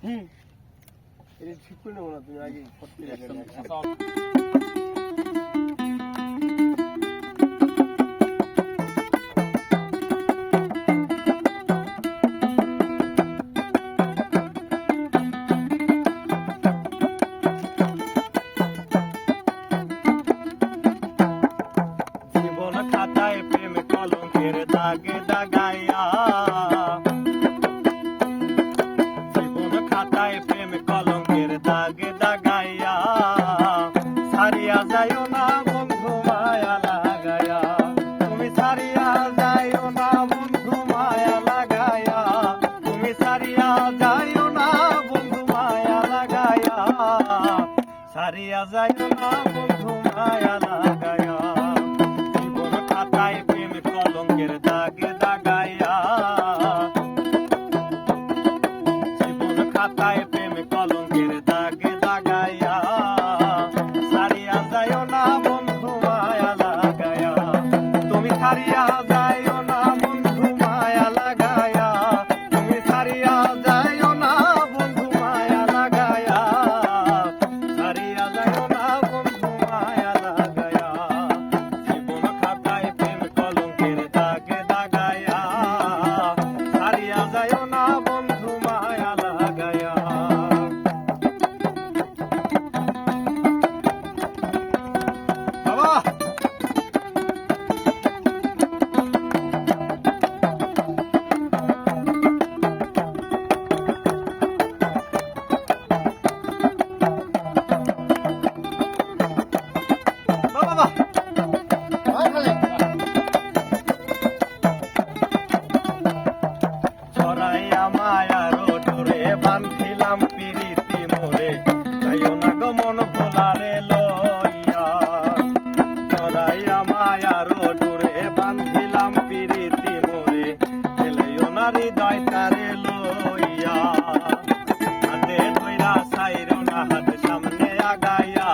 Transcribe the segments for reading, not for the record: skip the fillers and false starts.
এটা ঠিক করে নেবো না, তুমি আগে করতে জীবন খাতায় প্রেম কলঙ্কের দাগে দাগাইয়া, জীবন খাতায় প্রেম কলঙ্কের দাগে দাগাইয়া, ছাড়িয়া যাইও না বন্ধু মায়া লাগায়া, তুমি ছাড়িয়া যাইও না বন্ধু মায়া লাগায়া, তুমি ছাড়িয়া যাইও না বন্ধু মায়া লাগায়া, ছাড়িয়া যাইও না বন্ধু মায়া লাগায়া, জীবন খাতায় প্রেম কলঙ্কের দাগে দাগাইয়া, জীবন খাতায় প্রেম কলঙ্কের দাগে দাগাইয়া, ছাড়িয়া যাইও না বন্ধু মায়া লাগায়া, তুমি ছাড়িয়া যাইও না বন্ধু মায়া লাগায়া, তুমি ছাড়িয়া যাইও না বন্ধু মায়া লাগায়া, ছাড়িয়া যাইও না বন্ধু মায়া লাগায়া, জীবন খাতায় প্রেম কলঙ্কের দাগে দাগায়া, ছাড়িয়া যাইও না বন্ধু মায়া লাগায়া। বাবা বাবা ছড়াইয়া মায়ার ডোরে বান্ধিলাম পিরিতি মোরে, যাইও না গো মন ভোলারে লইয়া, ছড়াইয়া মায়ার ডোরে বান্ধিলাম পিরিতি মোরে, এলেও না হৃদয় তারে লইয়া, হাতে ধইরা ছাইরো না হাত সামনে আগাইয়া,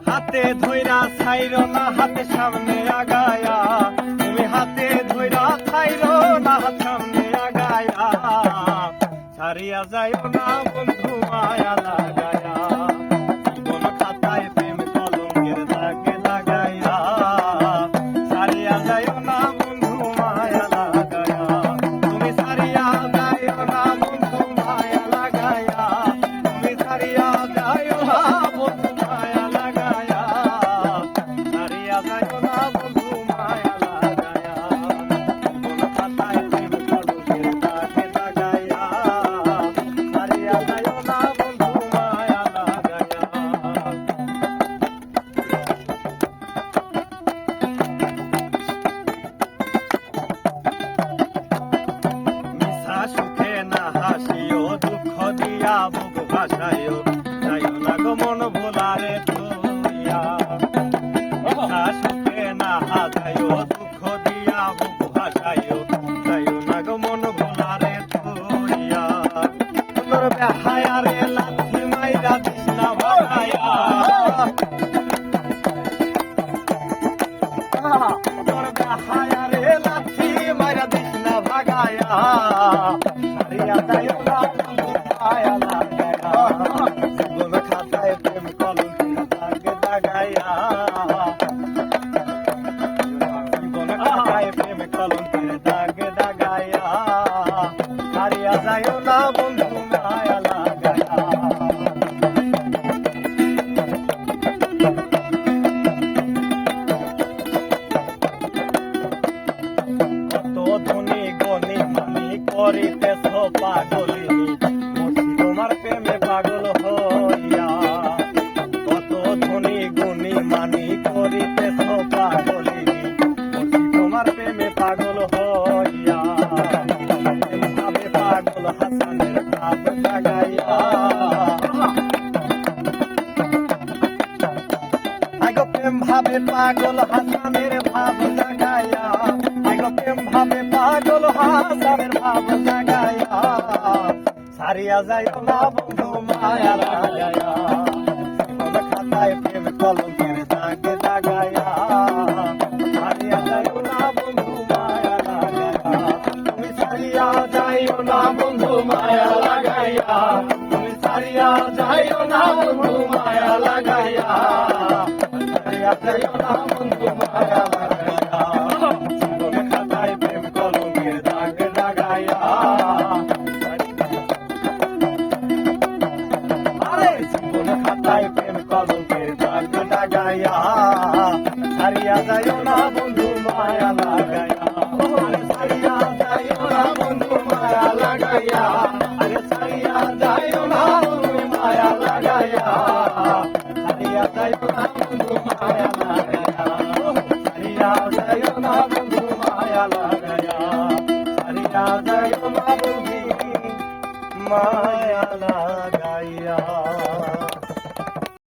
হাতে ধইরা ছাইরো না হাতে সামনে আগায়া, তুমি হাতে ধইরা ছাইরো না হাত সামনে আগায়া, ছাড়িয়া যাইও না বন্ধু মায়া লাগায়া, জীবন খাতায় প্রেম কলঙ্কের দাগে লাগায়া, ছাড়িয়া যাইও না বন্ধু মায়া লাগায়া, তুমি ছাড়িয়া যাইও না বন্ধু মায়া লাগায়া, তুমি ছাড়িয়া যাইও না বন্ধু মায়া লাগায়া, ছাড়িয়া যাইও না বন্ধু মায়া লাগায়া, জীবন খাতায় প্রেম কলঙ্কের দাগে লাগায়া, ছাড়িয়া যাইও না বন্ধু মায়া লাগায়া। মিশা সুখে না হাসিও, দুঃখ দিয়া বুক ভাসাইও, যাইও না গো মন ভোলারে তুইয়া, মিশা সুখে না হাসাইও, দুঃখ দিয়া বুক ভাসাইও, যাইও না গো মন ভোলারে তুইয়া, তোর বেহায়ারে লাথি মাইরা দিস না ভাগায়া, তোর বেহায়ারে লাথি মাইরা দিস না ভাগায়া, ছাড়িয়া যাইও না বন্ধু মায়া লাগায়া, জীবন খাতায় প্রেম কলঙ্কের দাগে দাগায়া, জীবন খাতায় প্রেম কলঙ্কের দাগে দাগায়া, ছাড়িয়া যাইও না বন্ধু মায়া লাগায়া। কত ধনী গনি মানি করিতেছ পাগলিনী, মরছি তোমার প্রেমে পাগল হইয়া, কত ধনী গুণী মানি করিতেছ পাগলিনী, মরছি তোমার প্রেমে পাগল হইয়া, ভাবে পাগল হাসানের ভাব জাগাইয়া, আগো প্রেম ভাবে পাগল হাসানের ভাব জাগাইয়া, আগো প্রেম ভাবে পাগল হাসানের ভাব জাগাইয়া, ছাড়িয়া যাইও না বন্ধু মায়া লাগায়া, জীবন খাতায় প্রেম কলঙ্কের দাগে দাগায়া, ছাড়িয়া যাইও না বন্ধু মায়া লাগায়া। যাইও না বন্ধু মায়া লাগাইয়া, তুমি সারিয়া যাইও না বন্ধু মায়া লাগাইয়া, সারিয়া যাইও না বন্ধু মায়া লাগাইয়া, জীবন খাতায় প্রেম কলমের দাগ লাগাইয়া, আরে জীবন খাতায় প্রেম কলমের দাগ লাগাইয়া, সারিয়া যাইও না বন্ধু মায়া লাগাইয়া, সারিয়া যাইও না বন্ধু মায়া লাগাইয়া, আরে সারিয়া যাইও না বন্ধু মায়া লাগাইয়া, সারিয়া যাইও না বন্ধু মায়া লাগাইয়া, সারিয়া যাইও না বন্ধু মায়া লাগাইয়া, সারিয়া যাইও না বন্ধু মায়া